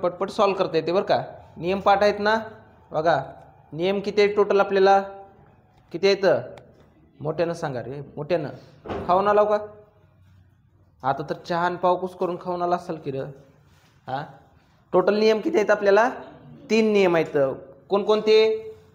पटपट सॉल्व करता येते बरं का. नियम पाठ आहेत ना बघा. नियम किती आहेत टोटल आपल्याला, किती आहेत मोठ्यानं सांगा रे, मोठ्यानं. खाऊन आलाव का आता तर चहा आणि पावकुस करून खाऊन आला असाल की र. हां टोटल नियम किती आहेत आपल्याला, 3 नियम आहेत. कोणकोणते,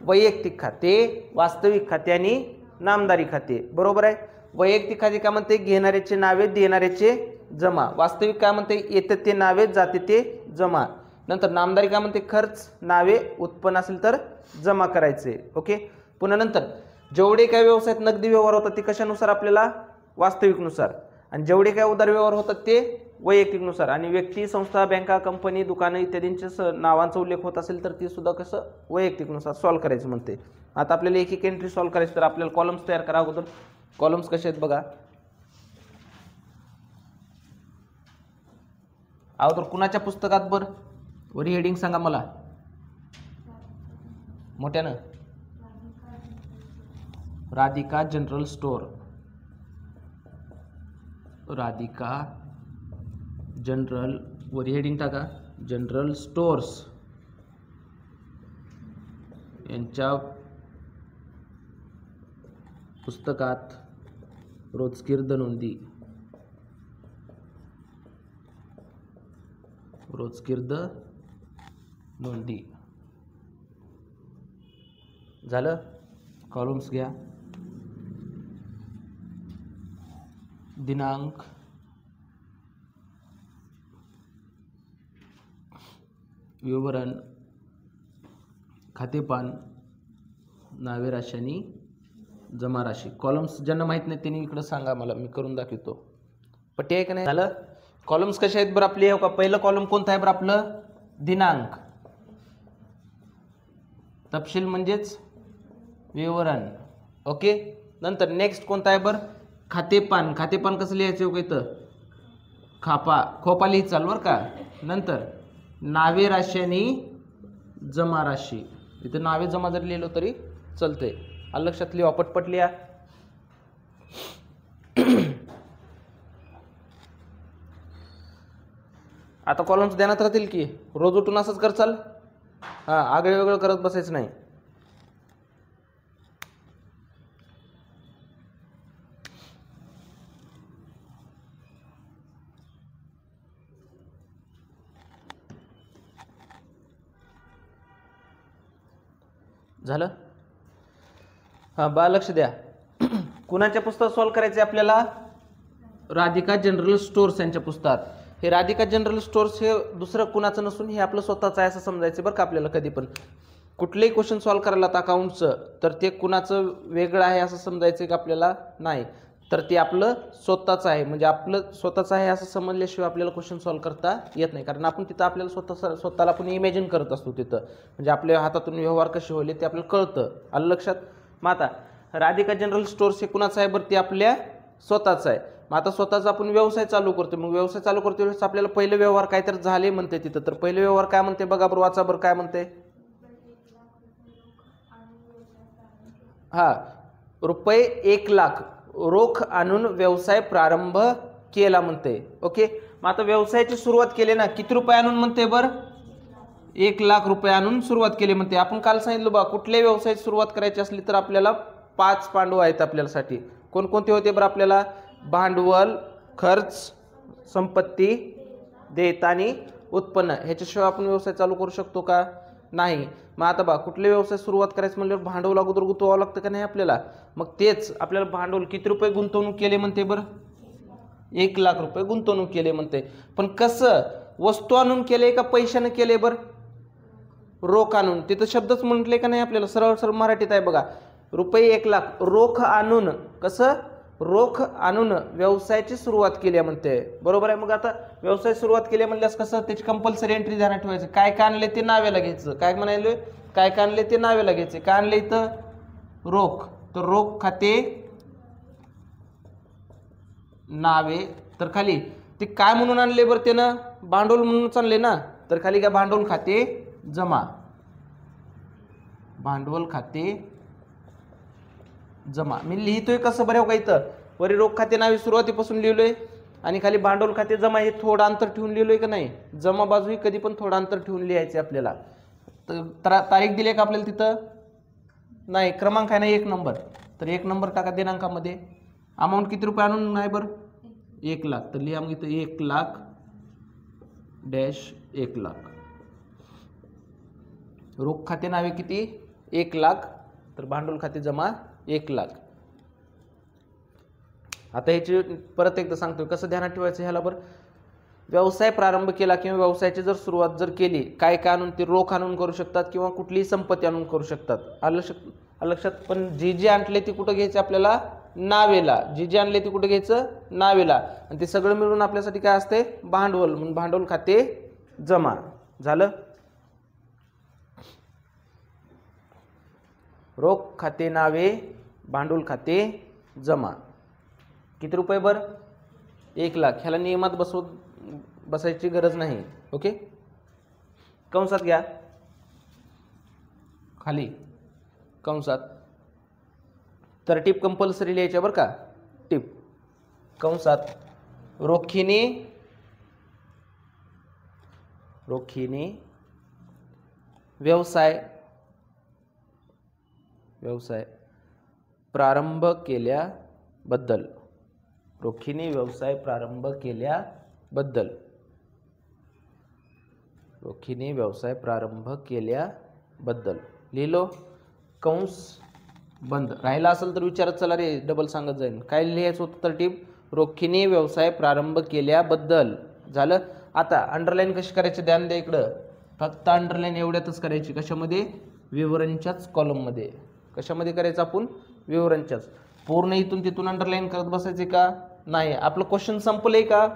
वैयक्तिक खाते, वास्तविक खाते आणि नामदारी खाते. बरोबर आहे. वैयक्तिक खाते काय म्हणते, घेणाऱ्याचे नावे देणाऱ्याचे जमा. वास्तविक काय म्हणते, येते ते नावे जाते ते जमा. नंतर नामदारी काय म्हणते, खर्च नावे उत्पन्न असेल तर जमा करायचे. ओके. पुन्हा नंतर जेवढे काय व्यवसायात नगदी व्यवहार होतात ते कशानुसार आपल्याला, वास्तविकनुसार. आणि जेवढे काय उदार व्यवहार होतात ते वैयक्तिकनुसार. आणि व्यक्ती, संस्था, बँका, कंपनी, दुकानं इत्यादींच्या नावांचा उल्लेख होत असेल तर ते सुद्धा कसं, वैयक्तिकनुसार सॉल्व करायचं म्हणते. आता आपल्याला एक एक एंट्री सॉल्व करायची तर आपल्याला कॉलम्स तयार करा अगोदर. कॉलम्स कसे आहेत बघा. अगोदर कुणाच्या पुस्तकात बर, वरी हेडिंग सांगा मला मोठ्यानं. Radhika general store. Radhika general, वरी हेडिंग टाका जनरल स्टोर्स. यांच्या पुस्तकात रोजकीर्द नोंदी. रोजकीर्द नोंदी झालं. कॉलम्स घ्या. दिनांक, विवरण, खातेपान, नावे राशी आणि जमा राशी. कॉलम्स ज्यांना माहीत नाही त्यांनी इकडं सांगा मला, मी करून दाखवतो. पट्टी आहे का नाही. झालं. कॉलम्स कसे आहेत बरं आपले, हो का. पहिलं कॉलम कोणतं आहे बरं आपलं, दिनांक. तपशील म्हणजेच विवरण. ओके. नंतर नेक्स्ट कोणतं आहे बरं, खातेपान. खातेपान कसं लिहायचं हो का, इथं खोपा लिहित चाल बरं का. नंतर नावे राशी आणि जमा राशी. इथं नावे जमा जरी लिहिलं तरी चालतंय. लक्षात लिहा, पटपट लिहा. आता कॉलम्स ध्यानात राहतील की, रोज उठून असंच कर चाल. हां आगळे वेगळं करत बसायचं नाही. झालं. हां बा लक्ष द्या. कुणाच्या पुस्तकात सॉल्व करायचे आपल्याला, राधिका जनरल स्टोर्स यांच्या पुस्तकात. हे राधिका जनरल स्टोर्स हे दुसरं कुणाचं नसून हे आपलं स्वतःचं आहे असं समजायचं बरं का. आपल्याला कधी पण कुठलेही क्वेश्चन सॉल्व करायला तर अकाउंटचं, तर ते कुणाचं वेगळं आहे असं समजायचं की आपल्याला नाही, तर ते आपलं स्वतःचं आहे. म्हणजे आपलं स्वतःचं आहे असं समजल्याशिवाय आपल्याला क्वेश्चन सॉल्व करता येत नाही. कारण आपण तिथं आपल्याला स्वतःला आपण इमॅजिन करत असतो तिथं. म्हणजे आपल्या हातातून व्यवहार कसे होईल ते आपल्याला कळतं. आलं लक्षात. मग आता राधिका जनरल स्टोर्स हे कुणाचं आहे बरं, ते आपल्या स्वतःचं आहे. मग आता स्वतःचा आपण व्यवसाय चालू करतो. मग व्यवसाय चालू करतो वेळेस आपल्याला पहिले व्यवहार काय तर झाले म्हणते तिथं. तर पहिले व्यवहार काय म्हणते बघा बरं, वाचा बरं काय म्हणते. हा रुपये 1,00,000 रोख आणून व्यवसाय प्रारंभ केला म्हणते. ओके. मग आता व्यवसायाची सुरुवात केली ना, किती रुपये आणून म्हणते बरं, 1,00,000 रुपये आणून सुरुवात केली म्हणते. आपण काल सांगितलं बा, कुठल्याही व्यवसायाची सुरुवात करायची असली तर आपल्याला 5 पांडव आहेत आपल्यासाठी. कोणकोणते होते बरं आपल्याला, भांडवल, खर्च, संपत्ती, देयता आणि उत्पन्न. ह्याच्याशिवाय आपण व्यवसाय चालू करू शकतो का, नाही. मग आता बा कुठले व्यवसाय सुरुवात करायचं म्हणल्यावर भांडवल अगोदर गुंतवावं लागतं का नाही आपल्याला. मग तेच आपल्याला भांडवल किती रुपये गुंतवणूक केले म्हणते बरं, 1,00,000 रुपये गुंतवणूक केले म्हणते. पण कसं, वस्तू आणून केले का पैशानं केले बरं, रोख आणून. तिथं शब्दच म्हटले का नाही आपल्याला, सरळ सरळ मराठीत आहे बघा. रुपये 1,00,000 रोख आणून, कसं रोख आणून व्यवसायाची सुरुवात केली म्हणते. बरोबर आहे. मग आता व्यवसाय सुरुवात केली म्हणल्यास कसं, त्याची कंपल्सरी एंट्री ध्यानात ठेवायचं. काय काय आणले ते नावेला घ्यायचं. काय म्हणाले, काय काय आणले ते नावेला घ्यायचे. काय आणले इथं, रोख. तर रोख खाते नावे. तर खाली ते काय म्हणून आणले बरं त्यानं, भांडवल म्हणूनच आणले ना. तर खाली काय, भांडवल खाते जमा. भांडवल खाते जमा. मी लिहितोय कसं बरं का, इथं वरी रोख खाते नावे सुरुवातीपासून लिहिलोय. आणि खाली भांडवल खाते जमा हे थोडं अंतर ठेवून लिहिलोय का नाही, जमा बाजू ही कधी पण थोडं अंतर ठेवून लिहायचे आपल्याला. तारीख दिली का आपल्याला तिथं, नाही क्रमांक आहे ना 1 नंबर, तर 1 नंबर टाका दिनांकामध्ये. अमाऊंट किती रुपये आणून नाही बरं 1 लाख, तर लिहा मग इथं 1 लाख डॅश 1 लाख. रोख खाते नावे किती 1 लाख, तर भांडवल खाते जमा 1 लाख. आता ह्याची परत एकदा सांगतोय कसं ध्यानात ठेवायचं ह्याला बरं. व्यवसाय प्रारंभ केला किंवा व्यवसायाची जर सुरुवात जर केली, काय काय आणून ते रोख आणून करू शकतात किंवा कुठलीही संपत्ती आणून करू शकतात. लक्षात. पण जे आणले ते कुठं घ्यायचे आपल्याला नावेला, जे आणले ते कुठं घ्यायचं नावेला, आणि ते सगळं मिळून आपल्यासाठी काय असते भांडवल, म्हणून भांडवल खाते जमा झालं. रोख खाते नावे भांडवल खाते जमा. किती रुपये बर 1 लाख. ह्याला नियमात बसायची गरज नाही. ओके, कंसात घ्या, खाली कंसात तरटीप कंपल्सरी लिहायच्या बरं का. टिप कंसात रोखीने व्यवसाय प्रारंभ केल्याबद्दल, रोखीने व्यवसाय प्रारंभ केल्याबद्दल, रोखीने व्यवसाय प्रारंभ केल्याबद्दल लिहिलो. कंस बंद. राहिला असेल तर विचारत चला रे, डबल सांगत जाईल. काय लिहायचं होतं तरटीप, रोखीने व्यवसाय प्रारंभ केल्याबद्दल झालं. आता अंडरलाईन कशी करायची ध्यान द्या इकडं. फक्त अंडरलाईन एवढ्यातच करायची. कशामध्ये, विवरणच्याच कॉलममध्ये. कशामध्ये करायचं आपण, विवरणच्याच. पूर्ण इथून तिथून अंडरलाईन करत बसायचे का नाही. आपलं क्वेश्चन संपलंय का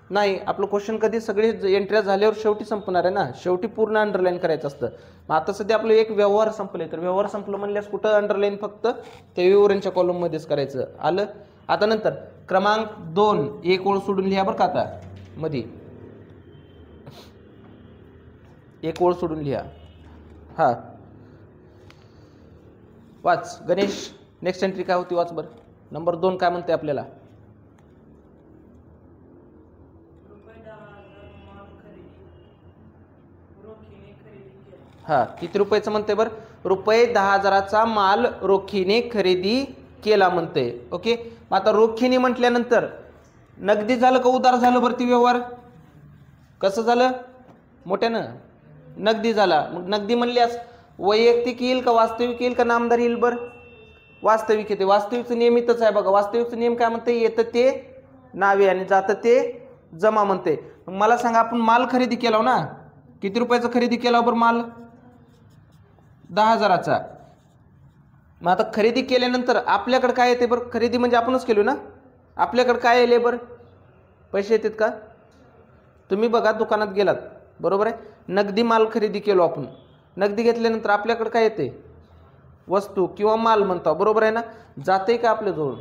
नाही. आपलं क्वेश्चन कधी सगळे एंट्र्या झाल्यावर शेवटी संपणार आहे ना, शेवटी पूर्ण अंडरलाईन करायचं असतं. मग आता सध्या आपलं एक व्यवहार संपले, तर व्यवहार संपलं म्हणल्यास कुठं अंडरलाईन फक्त ते विवरणच्या कॉलममध्येच करायचं. आलं. आता नंतर क्रमांक 2 एक ओळ सोडून लिहा बरं का. आता मध्ये एक ओळ सोडून लिहा. हा वाच गणेश, नेक्स्ट एंट्री काय होती वाच बरं. नंबर 2 काय म्हणते आपल्याला, हा किती रुपयाचं म्हणते बरं, रुपये 10,000चा माल रोखीने खरेदी केला म्हणते. ओके, आता रोखीने म्हटल्यानंतर नगदी झालं का उधार झालं बरं ती व्यवहार, कसं झालं मोठ्यानं, नगदी झाला. मग नगदी म्हणल्यास वैयक्तिक येईल का वास्तविक येईल का नामदार येईल बरं, वास्तविक येते. वास्तविकचं नियमितच आहे बघा. वास्तविकचं नियम काय म्हणते, येतं ते नावे आणि जातं ते जमा म्हणते. मला सांगा आपण माल खरेदी केला ना, किती रुपयाचा खरेदी केला बरं माल, 10,000चा. मग आता खरेदी केल्यानंतर आपल्याकडे काय येते बरं, खरेदी म्हणजे आपणच केलो ना, आपल्याकडे काय येले बरं, पैसे येतात का. तुम्ही बघा दुकानात गेलात बरोबर आहे, नगदी माल खरेदी केलो आपण, नगदी घेतल्यानंतर आपल्याकडे काय येते, वस्तू किंवा माल म्हणतो बरोबर आहे ना. जाते का आपल्याजवळ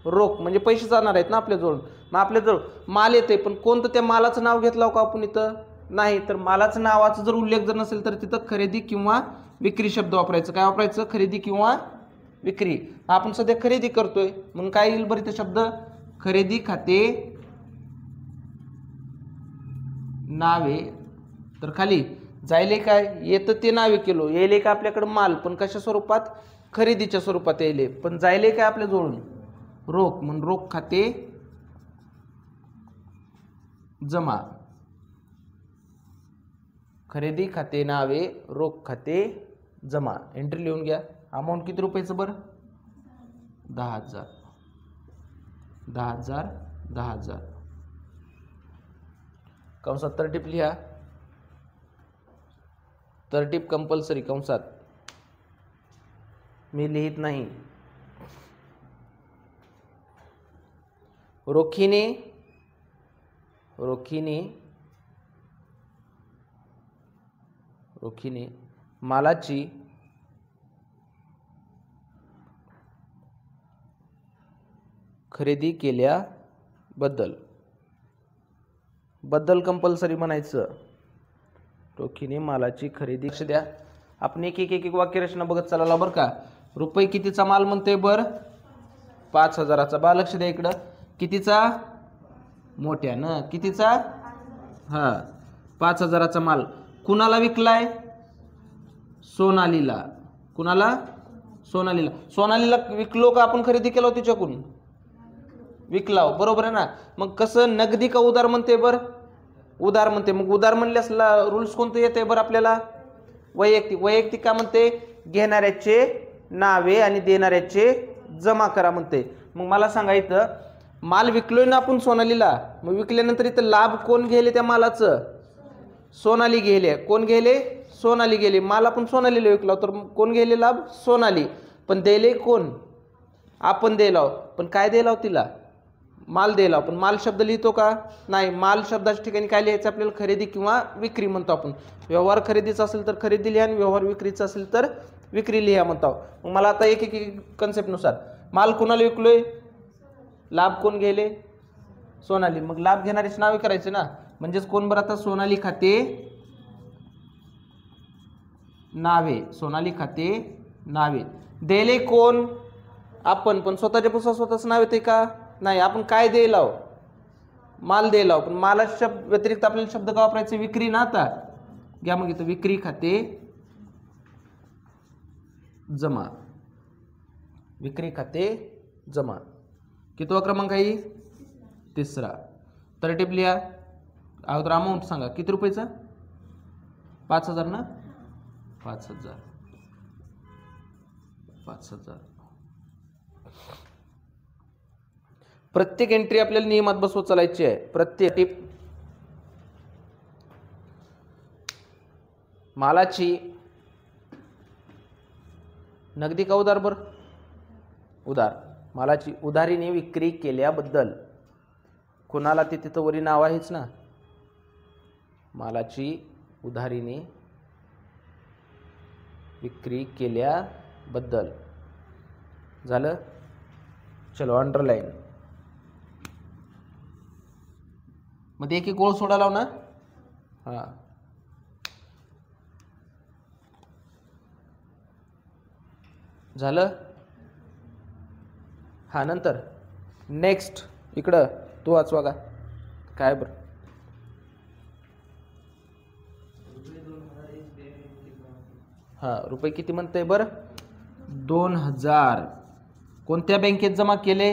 रोख, म्हणजे पैसे जाणार आहेत ना आपल्याजवळ. मग आपल्याजवळ माल येते, पण कोणतं त्या मालाचं नाव घेतलं का आपण इथं नाही. तर मालाचं नावाचा जर उल्लेख जर नसेल तर तिथं खरेदी किंवा विक्री शब्द वापरायचं. काय वापरायचं, खरेदी किंवा विक्री. आपण सध्या खरेदी करतोय म्हणून काय येईल बरं इथं शब्द, खरेदी खाते नावे. तर खाली जायले काय येतं ते नावे केलो, येले का आपल्याकडे माल पण कशा स्वरूपात, खरेदीच्या स्वरूपात येले, पण जायले काय आपल्या जवळून रोख, म्हणून रोख खाते जमा. खरेदी खाते नावे रोख खाते जमा. एंट्री लिहून घ्या. अमाऊंट किती रुपयाचं बरं, 10,000. 10,000 10,000. कंसात तरटीप लिहा, तरटीप कंपल्सरी कंसात, मी लिहित नाही. रोखीने मालाची खरेदी केल्याबद्दल, बद्दल कंपल्सरी म्हणायचं. रोखीने मालाची खरेदी. लक्ष द्या, आपण एक एक एक वाक्यरचना बघत चालला बरं का. रुपये कितीचा माल म्हणते बरं, 5,000चा. बा लक्ष द्या इकडं, कितीचा मोठ्यानं. कितीचा? हा 5,000चा माल कुणाला विकलाय? सोनालीला. कुणाला? सोनालीला. सोनालीला विकलो का आपण खरेदी केलो तिच्याकडून? विकलाव, बरोबर आहे ना. मग कसं, नगदी का उधार म्हणते बरं? उधार म्हणते. मग उधार म्हणल्यास रूल्स कोणते येते बरं आपल्याला? वैयक्तिक. वैयक्तिक का म्हणते? घेणाऱ्याचे नावे आणि देणाऱ्याचे जमा करा म्हणते. मग मला सांगा, इथं माल विकलोय ना आपण सोनालीला, मग विकल्यानंतर इथं लाभ कोण गेले त्या मालाचं? सोनाली गेले. कोण गेले? सोनाली गेली. माल आपण सोनालीला विकला तर कोण गेले लाभ? सोनाली. पण द्यायले कोण? आपण द्यायला. पण काय द्यायला तिला? माल द्यायला. पण माल शब्द लिहितो का? नाही. माल शब्दाच्या ठिकाणी काय लिहायचं आपल्याला? खरेदी किंवा विक्री म्हणतो आपण. व्यवहार खरेदीचा असेल तर खरेदी लिहा आणि व्यवहार विक्रीचा असेल तर विक्री लिहा म्हणतो. मग मला आता एक एक कन्सेप्टनुसार, माल कोणाला विकलोय? लाभ कोण गेले? सोनाली. मग लाभ घेणारीच नावे करायचे ना. म्हणजेच कोण बरं आता? सोनाली खाते नावे. सोनाली खाते नावे. देले कोण? आपण. पण स्वतःच्या पुस्तकात स्वतःच नाव येते का? नाही. आपण काय द्यायला? माल द्यायला. पण मालाच्या व्यतिरिक्त आपल्याला शब्द का वापरायचे? विक्री ना. आता घ्या मग इथं विक्री खाते जमा. विक्री खाते जमा. कितवा क्रमांक आहे? तिसरा. तरटीप लिहा. अगोदर अमाऊंट सांगा. किती रुपयाचा? 5,000 ना. 5,000. 5,000. प्रत्येक एंट्री आपल्याला नियमात बसवत चालायची आहे. प्रत्येक टिप. मालाची नगदी का उधार बर? उधार. मालाची उधारीने विक्री केल्याबद्दल कुणाला ते तिथं वरी नाव आहेच ना. मालाची उधारीने विक्री केल्याबद्दल. झालं. चलो अंडरलाईन. मध्ये एक एक ओळ सोडा लाव ना. हा झालं. हा नंतर नेक्स्ट. इकडं तू वाचवा का काय बरं? हा रुपये किती म्हणते बरं? 2,000. कोणत्या बँकेत जमा केले?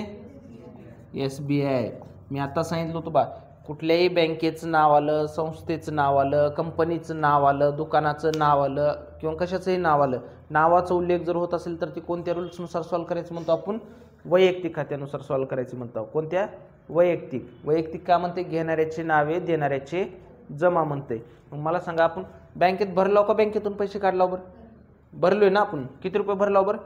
SBI. मी आता सांगितलं होतं बा, कुठल्याही बँकेचं नाव आलं, संस्थेचं नाव आलं, कंपनीचं नाव आलं, दुकानाचं नाव आलं किंवा कशाचंही नाव आलं, नावाचा उल्लेख जर होत असेल तर ती कोणत्या रूल्सनुसार सॉल्व्ह करायचं म्हणतो आपण? वैयक्तिक खात्यानुसार सॉल्व्ह करायचं म्हणतो. कोणत्या? वैयक्तिक. वैयक्तिक का म्हणते? घेणाऱ्याचे नावे देणाऱ्याचे जमा म्हणते. मग मला सांगा, आपण बँकेत भरलो का बँकेतून पैसे काढला बरं? भरलोय ना आपण. किती रुपये भरला बरं?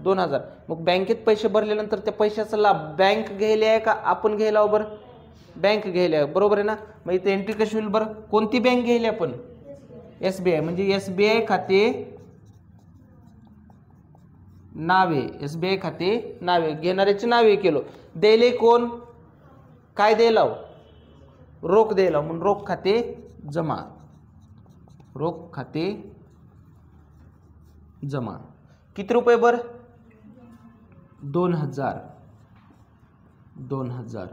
2,000. मग बँकेत पैसे भरल्यानंतर त्या पैशाचा लाभ बँक घ्यायला आहे का आपण घ्यायला बरं? बँक घ्यायला आहे, बरोबर आहे ना. मग इथे एंट्री कशी होईल बरं? कोणती बँक घ्यायला आपण? SBI. म्हणजे SBI खाते नावे. SBI खाते नावे. घेणाऱ्याचे नावे केलो. द्यायले कोण? काय द्यायला? रोख द्यायला. म्हणून रोख खाते जमा. रोख खाते जमा. किती रुपये बर? 2,000. 2,000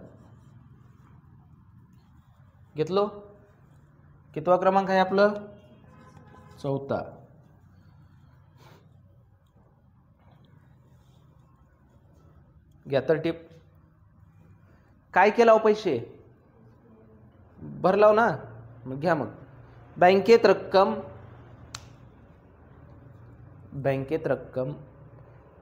घेतलो. कितवा क्रमांक आहे आपलं? 4था. घ्या तर टिप. काय केला पैसे? भरलाव ना. मग घ्या. मग बँकेत रक्कम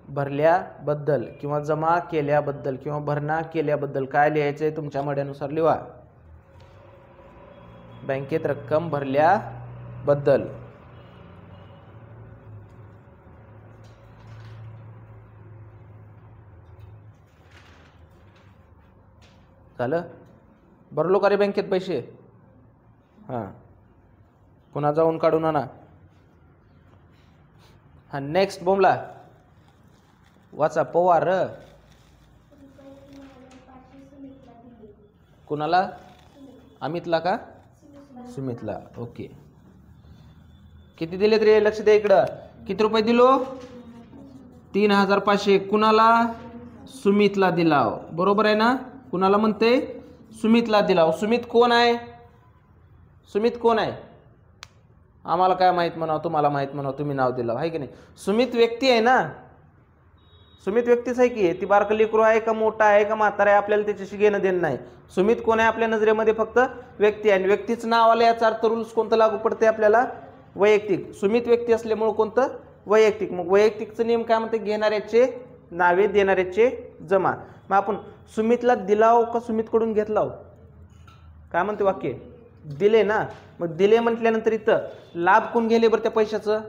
भरल्याबद्दल किंवा जमा केल्याबद्दल किंवा भरणा केल्याबद्दल काय लिहायचंय तुमच्या मड्यानुसार लिहा. बँकेत रक्कम भरल्याबद्दल. झालं. भरलो का रे बँकेत पैसे? हां. पुन्हा जाऊन काढून आणा. हा नेक्स्ट बोमला वाचा. पवार. कुणाला? अमितला का? सुमितला. ओके. किती दिलेत रे? लक्ष द्या इकडं. किती रुपये दिलो? 3,500. कुणाला? सुमितला दिला. बरोबर आहे ना. कुणाला म्हणते? सुमितला दिला. सुमित कोण आहे? सुमित कोण आहे? आम्हाला काय माहित म्हणावं, तुम्हाला माहित म्हणावं, तुम्ही नाव दिलं आहे की नाही. सुमित व्यक्ती आहे ना, सुमित व्यक्तीच आहे की. ती बारकं लेकरू आहे का मोठा आहे का म्हातारा आहे आपल्याला त्याच्याशी घेणं देणं नाही. सुमित कोण आहे आपल्या नजरेमध्ये? फक्त व्यक्ती आहे. आणि व्यक्तीचं नाव आलं याचा अर्थ रूल्स कोणतं लागू पडते आपल्याला? वैयक्तिक. सुमित व्यक्ती असल्यामुळे कोणतं? वैयक्तिक. मग वैयक्तिकचं नियम काय म्हणते? घेणाऱ्याचे नावे देणाऱ्याचे जमा. मग आपण सुमितला दिलाव का सुमितकडून घेतलाव? काय म्हणते वाक्य? दिले ना. मग दिले म्हटल्यानंतर इथं लाभ कोण गेले बरं त्या पैशाचं?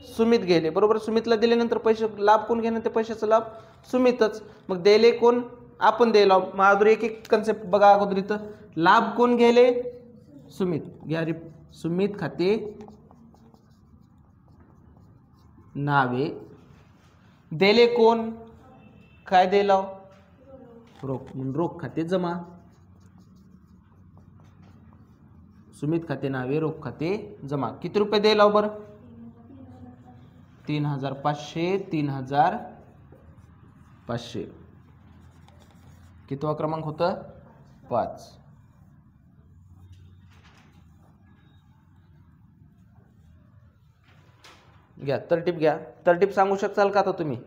सुमित गेले. बरोबर. सुमितला दिल्यानंतर पैसे लाभ कोण घेणार? त्या पैशाचा लाभ सुमितच. मग दिले कोण? आपण द्यायला. मग अगोदर एक एक कन्सेप्ट बघा. अगोदर इथं लाभ कोण गेले? सुमित. घ्या रे. सुमित खाते नावे. दिले कोण? काय द्यायला? रोख. म्हणून रोख खाते जमा. सुमित खाते नावे, रोख खाते जमा. किती रुपये द्यायला बरं? 3500. 3500. कितवा क्रमांक होता? 5. घ्या तरटीप. घ्या तरटीप. सांगू शकताल का आता तुम्ही?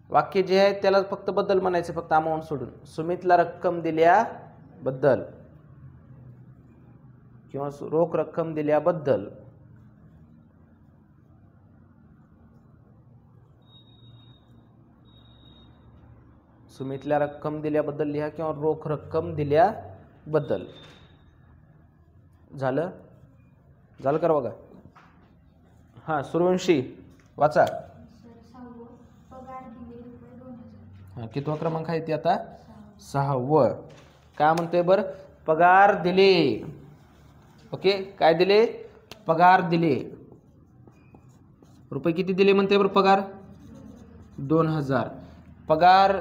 वाक्य जे आहे त्याला फक्त बद्दल म्हणायचे, फक्त अमाऊंट सोडून. सुमितला रक्कम दिल्याबद्दल किंवा रोख रक्कम दिल्याबद्दल. सुमितला रक्कम दिल्याबद्दल लिहा किंवा रोख रक्कम दिल्याबद्दल. झालं? झालं का बघा? हां सूर्यवंशी वाचा. हां कितवा क्रमांक आहे ते आता? 6वा. काय म्हणतोय बरं? पगार दिले. ओके. काय दिले? पगार दिले. रुपये किती दिले म्हणते बरं? पगार 2000. पगार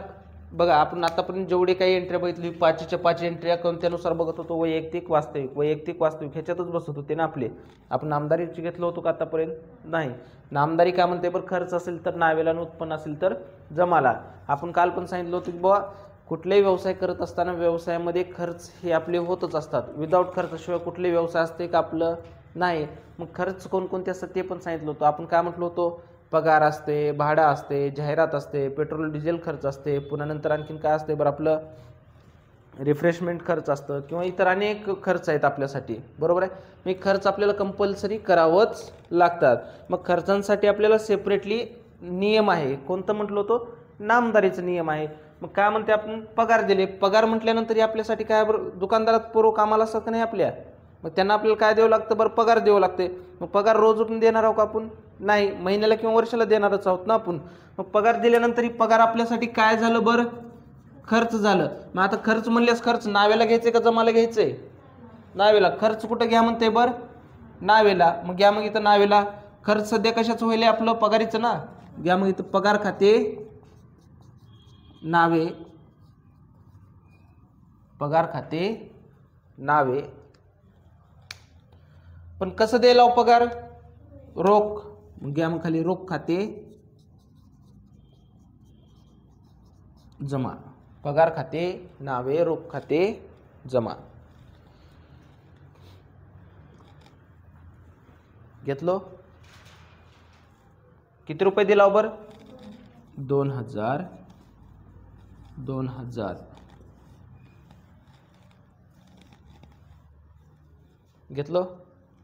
बघा आपण आतापर्यंत जेवढे काही एंट्री बघितली 5च्या 5 एंट्र्या करून त्यानुसार बघत होतो. वैयक्तिक वास्तविक, वैयक्तिक वास्तविक ह्याच्यातच बसत होते ना आपले. आपण नामदारीची घेतलं होतो का आतापर्यंत? नाही. नामदारी काय म्हणते बरं? खर्च असेल तर नावेला आणि उत्पन्न असेल तर जमाला. आपण काल पण सांगितलं होतं की बाबा कुठलाही व्यवसाय करत असताना व्यवसायामध्ये खर्च हे आपले होतच असतात. विदाऊट खर्चाशिवाय कुठले व्यवसाय असते का आपलं? नाही. मग खर्च कोणकोणते असतात ते पण सांगितलं होतं. आपण काय म्हटलं होतं? पगार असते, भाडं असते, जाहिरात असते, पेट्रोल डिझेल खर्च असते, पुन्हा नंतर आणखीन काय असते बरं? आपलं रिफ्रेशमेंट खर्च असतं किंवा इतर अनेक खर्च आहेत आपल्यासाठी. बरोबर आहे. मी खर्च आपल्याला कंपल्सरी करावंच लागतात. मग खर्चांसाठी आपल्याला सेपरेटली नियम आहे. कोणतं म्हटलं होतं? नामदारीचा नियम आहे. मग काय म्हणते आपण? पगार दिले. पगार म्हटल्यानंतर आपल्यासाठी काय बरं? दुकानदारात पूर्व कामाला असतात का नाही आपल्या? मग त्यांना आपल्याला काय द्यावं लागतं बरं? पगार द्यावं लागते. मग पगार रोज उठून देणार आहोत का आपण? नाही. महिन्याला किंवा वर्षाला देणारच आहोत ना आपण. मग पगार दिल्यानंतर ही पगार आपल्यासाठी काय झालं बरं? खर्च झालं. मग आता खर्च म्हणल्यास खर्च नावेला घ्यायचे का जमाला घ्यायचंय? नावेला. खर्च कुठं घ्या म्हणते बरं? नावेला. मग घ्या मग इथं नावेला. खर्च सध्या कशाचं होईल? आपलं पगारीचं ना. घ्या मग इथं पगार खाते नावे. पगार खाते नावे. पण कसं द्यायला पगार? रोख. मग घ्या मग खाली रोख खाते जमा. पगार खाते नावे, रोख खाते जमा. घेतलो? किती रुपये दिला बरं? 2000. 2000. घेतलो?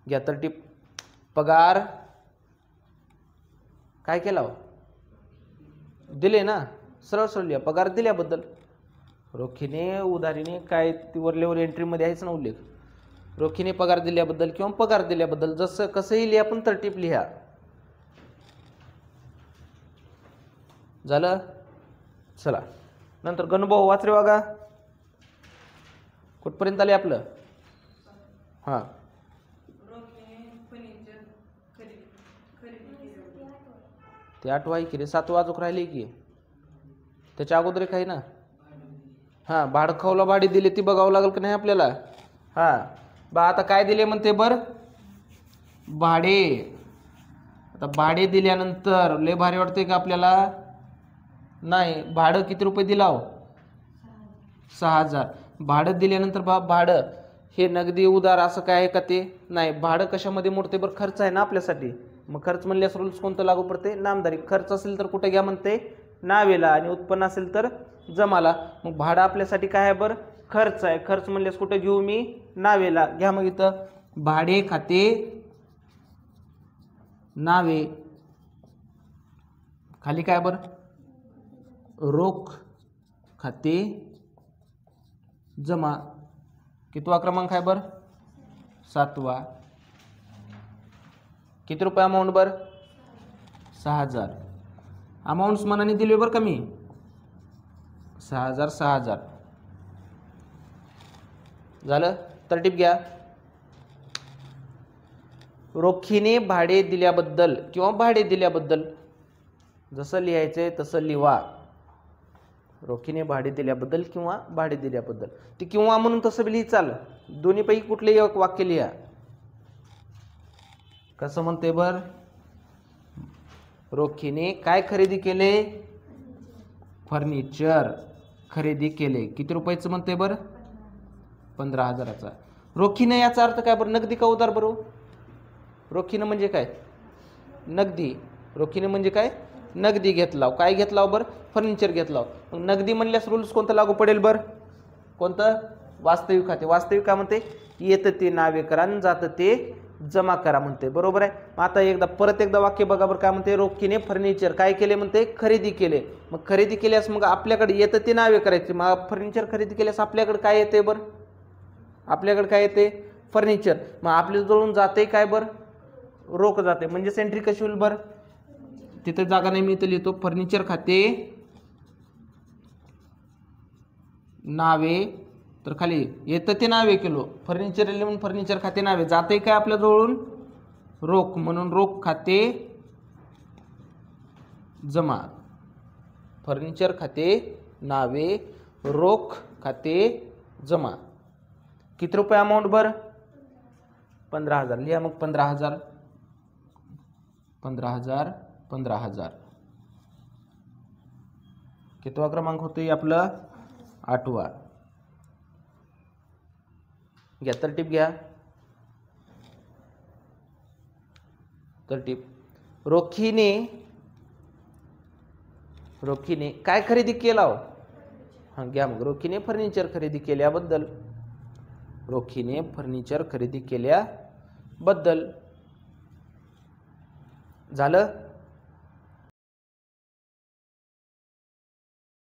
घ्या तरटीप. पगार काय केला? दिले ना. सरळ सरळ लिहा. पगार दिल्याबद्दल. रोखीने उधारीने काय ती वरल्यावर एंट्रीमध्ये आहेच ना उल्लेख. रोखीने पगार दिल्याबद्दल किंवा पगार दिल्याबद्दल जसं कसंही लिहा पण तरटीप लिहा. झालं? चला नंतर गणभाऊ वाच रे वागा. कुठपर्यंत आले आपलं? हां ते 8 आहे की रे. 7 वाजूक राहिले की त्याच्या अगोदर काही ना. हां भाडखाऊला भाडी दिली ती बघावं लागेल की नाही आपल्याला. हां बा आता काय दिले म्हणते बरं? भाडे. आता भाडे दिल्यानंतर लय भारी वाटते का आपल्याला? नाही. भाडं किती रुपये दिलाव? 6000. भाडं दिल्यानंतर भाडं हे नगदी उधार असं काय आहे का ते नाही. भाडं कशामध्ये मोडते बरं? खर्च आहे ना आपल्यासाठी. मग खर्च म्हणल्यास रूल्स कोणतं लागू पडते? नामधारी. खर्च असेल तर कुठे घ्या म्हणते? नावेला. आणि उत्पन्न असेल तर जमाला. मग भाडं आपल्यासाठी काय आहे बरं? खर्च आहे. खर्च म्हणल्यास कुठे घेऊ मी? नावेला. घ्या मग इथं भाडे खाते नावे, खाली काय बरं? रोख खाते जमा. कितवा क्रमांक आहे बरं? 7वा. किती रुपये अमाऊंट बरं? 6000. अमाऊंट्स मनाने दिले बरं का मी? 6000 6000 झालं. तरटीप घ्या. रोखीने भाडे दिल्याबद्दल किंवा भाडे दिल्याबद्दल जसं लिहायचंय तसं लिहा. रोखीने भाडे दिल्याबद्दल किंवा भाडे दिल्याबद्दल. ते किंवा म्हणून तसं बी लिहिचाल. दोन्हीपैकी कुठलेही एक वाक्य लिहा. कसं म्हणते बर? रोखीने काय खरेदी केले? फर्निचर खरेदी केले. किती रुपयाचं म्हणते बर? 15,000चा. रोखीने याचा अर्थ काय बरं? नगदी का उधार बरोबर? रोखीने म्हणजे काय? नगदी. रोखीने म्हणजे काय? नगदी घेतला. काय घेतला बरं? फर्निचर घेतला. मग नगदी म्हणल्यास रूल्स कोणतं लागू पडेल बरं? कोणतं? वास्तविक खाते. वास्तविक काय म्हणते? येतं ते नावे करा आणि जातं ते जमा करा म्हणते. बरोबर आहे. आता परत एकदा वाक्य बघा बरं. काय म्हणते? रोखीने फर्निचर काय केले म्हणते? खरेदी केले. मग खरेदी केल्यास मग आपल्याकडे येतं ते नावे करायचे. मग फर्निचर खरेदी केल्यास आपल्याकडे काय येते बरं? आपल्याकडे काय येते? फर्निचर. मग आपल्याजवळून जाते काय बरं? रोख जाते. म्हणजे एंट्री कशी होईल बरं? तिथे जागा नाही, मी इथं लिहितो फर्निचर खाते नावे. तर खाली येतं ते नावे केलो. फर्निचर लिहून फर्निचर खाते नावे. जाते काय आपल्याजवळून? रोख. म्हणून रोख खाते जमा. फर्निचर खाते नावे, रोख खाते जमा. किती रुपये अमाऊंट बरं? 15,000. लिहा मग 15,000 15,000 15,000. कितवा क्रमांक होतोय आपलं? 8वा. घ्या तरटीप घ्या. तरटीप. रोखीने काय खरेदी केला हो? हा घ्या मग. रोखीने फर्निचर खरेदी केल्याबद्दल. रोखीने फर्निचर खरेदी केल्याबद्दल. झालं.